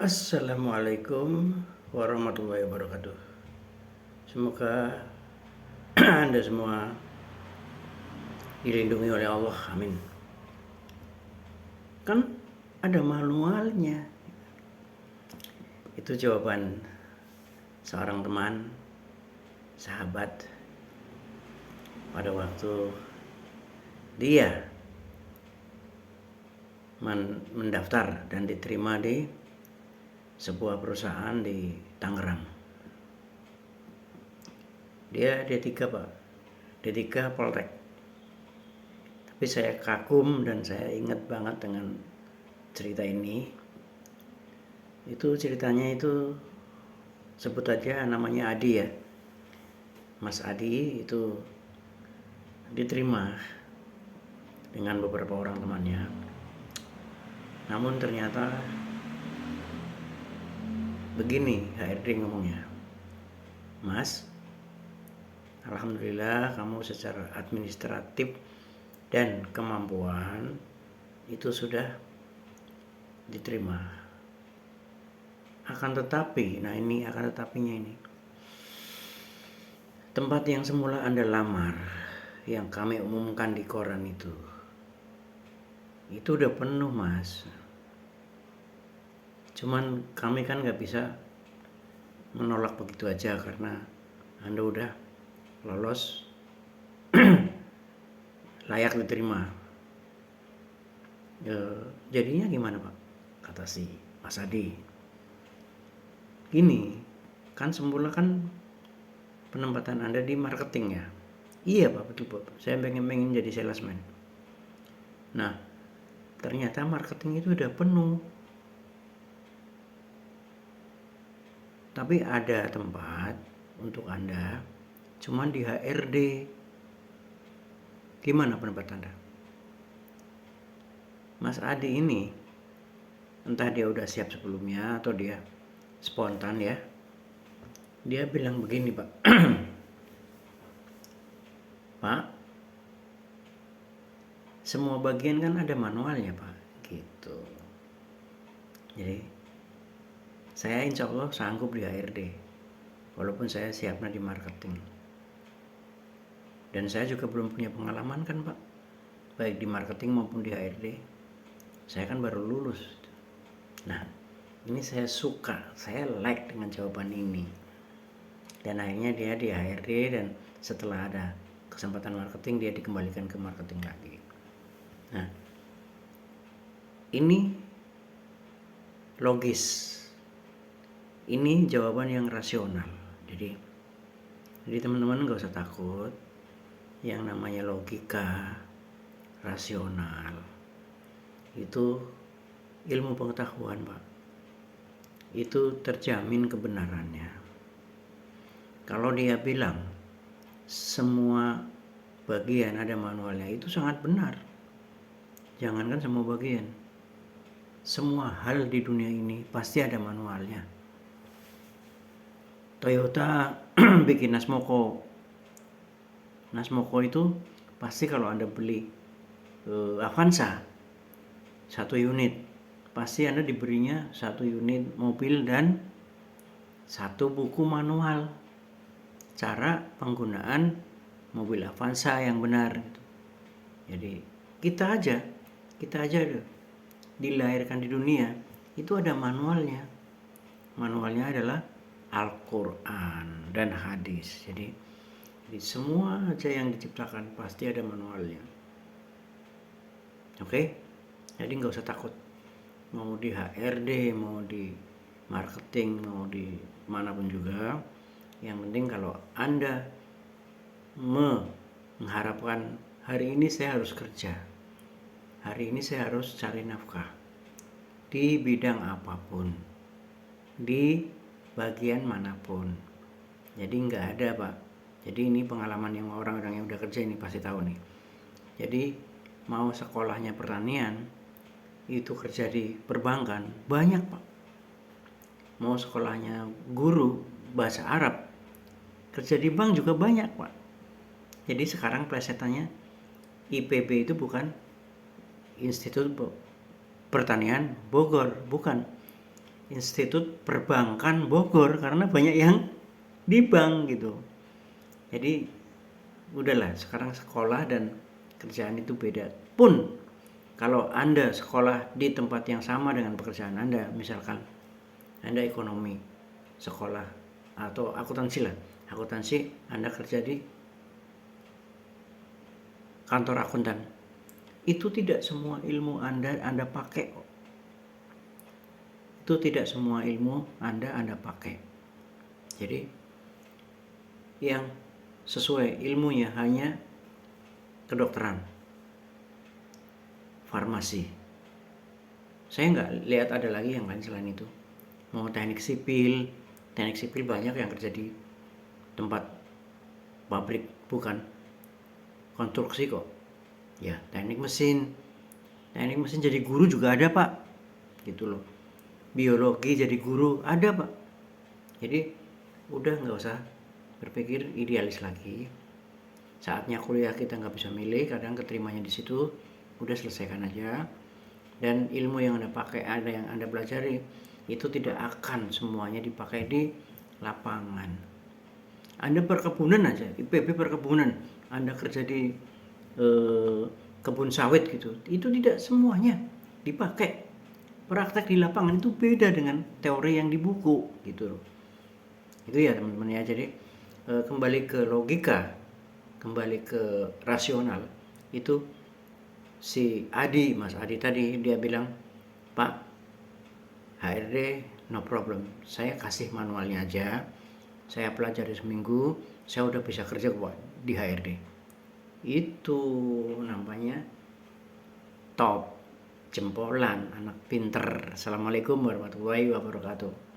Assalamualaikum warahmatullahi wabarakatuh. Semoga Anda semua dilindungi oleh Allah. Amin. Kan ada manualnya. Itu jawaban seorang teman, sahabat, pada waktu dia mendaftar dan diterima di sebuah perusahaan di Tangerang. Dia D3 Pak, D3 Poltek. Tapi saya kagum dan saya ingat banget dengan cerita ini. Itu ceritanya itu sebut aja namanya Adi ya. Mas Adi itu diterima dengan beberapa orang temannya. Namun ternyata begini HRD ngomongnya. Mas, alhamdulillah kamu secara administratif dan kemampuan itu sudah diterima. Akan tetapi, nah ini akan tetapinya ini. Tempat yang semula Anda lamar, yang kami umumkan di koran itu udah penuh Mas. Cuman kami kan nggak bisa menolak begitu aja karena Anda udah lolos layak diterima. Jadinya gimana Pak? Kata si Mas Adi. Gini, kan semula kan penempatan Anda di marketing ya. Iya Pak, betul Pak. Saya pengen jadi salesman. Nah, ternyata marketing itu udah penuh. Tapi ada tempat untuk Anda cuman di HRD. Gimana pendapat Anda? Mas Adi ini entah dia udah siap sebelumnya atau dia spontan ya. Dia bilang begini Pak. Pak, semua bagian kan ada manualnya Pak. Gitu. Jadi saya insya Allah sanggup di HRD. Walaupun saya siapnya di marketing. Dan saya juga belum punya pengalaman kan Pak. Baik di marketing maupun di HRD. Saya kan baru lulus. Nah, ini saya suka, saya like dengan jawaban ini. Dan akhirnya dia di HRD dan setelah ada kesempatan marketing dia dikembalikan ke marketing lagi. Nah, ini logis. Ini jawaban yang rasional. Jadi teman-teman nggak usah takut. Yang namanya logika, rasional, itu ilmu pengetahuan Pak. Itu terjamin kebenarannya. Kalau dia bilang semua bagian ada manualnya, itu sangat benar. Jangankan semua bagian, semua hal di dunia ini pasti ada manualnya. Toyota bikin Nasmoko itu pasti kalau Anda beli Avanza 1 unit, pasti Anda diberinya 1 unit mobil dan 1 buku manual cara penggunaan mobil Avanza yang benar. Jadi kita aja dilahirkan di dunia itu ada manualnya. Manualnya adalah Al-Quran dan hadis. Jadi semua aja yang diciptakan pasti ada manualnya. Oke? Jadi nggak usah takut. Mau di HRD, mau di marketing, mau di manapun juga. Yang penting kalau Anda mengharapkan hari ini saya harus kerja, hari ini saya harus cari nafkah di bidang apapun, di bagian manapun. Jadi nggak ada Pak. Jadi ini pengalaman yang orang-orang yang udah kerja ini pasti tahu nih. Jadi mau sekolahnya pertanian, itu kerja di perbankan, banyak Pak. Mau sekolahnya guru bahasa Arab, kerja di bank juga banyak Pak. Jadi sekarang plesetannya IPB itu bukan Institut Pertanian Bogor, bukan. Institut Perbankan Bogor karena banyak yang di bank gitu. Jadi udahlah, sekarang sekolah dan kerjaan itu beda. Pun kalau Anda sekolah di tempat yang sama dengan pekerjaan Anda, misalkan Anda ekonomi sekolah atau akuntansi lah, akuntansi Anda kerja di kantor akuntan, itu tidak semua ilmu Anda pakai. Itu tidak semua ilmu Anda pakai. Jadi yang sesuai ilmunya hanya kedokteran, farmasi. Saya nggak lihat ada lagi yang lain selain itu. Mau teknik sipil banyak yang kerja di tempat pabrik, bukan konstruksi kok. Ya, teknik mesin jadi guru juga ada pak, gitu loh. Biologi jadi guru ada pak. Jadi udah nggak usah berpikir idealis lagi. Saatnya kuliah kita nggak bisa milih, kadang keterimanya di situ, udah selesaikan aja. Dan ilmu yang Anda pakai, ada yang Anda pelajari, itu tidak akan semuanya dipakai di lapangan. Anda perkebunan aja, IPB perkebunan, Anda kerja di kebun sawit gitu, itu tidak semuanya dipakai. Praktek di lapangan itu beda dengan teori yang di buku gitu loh. Itu ya teman-teman ya. Jadi kembali ke logika, kembali ke rasional, itu si Mas Adi tadi dia bilang, Pak, HRD no problem, saya kasih manualnya aja, saya pelajari seminggu, saya udah bisa kerja kok di HRD. Itu namanya top, jempolan, anak pinter. Assalamualaikum warahmatullahi wabarakatuh.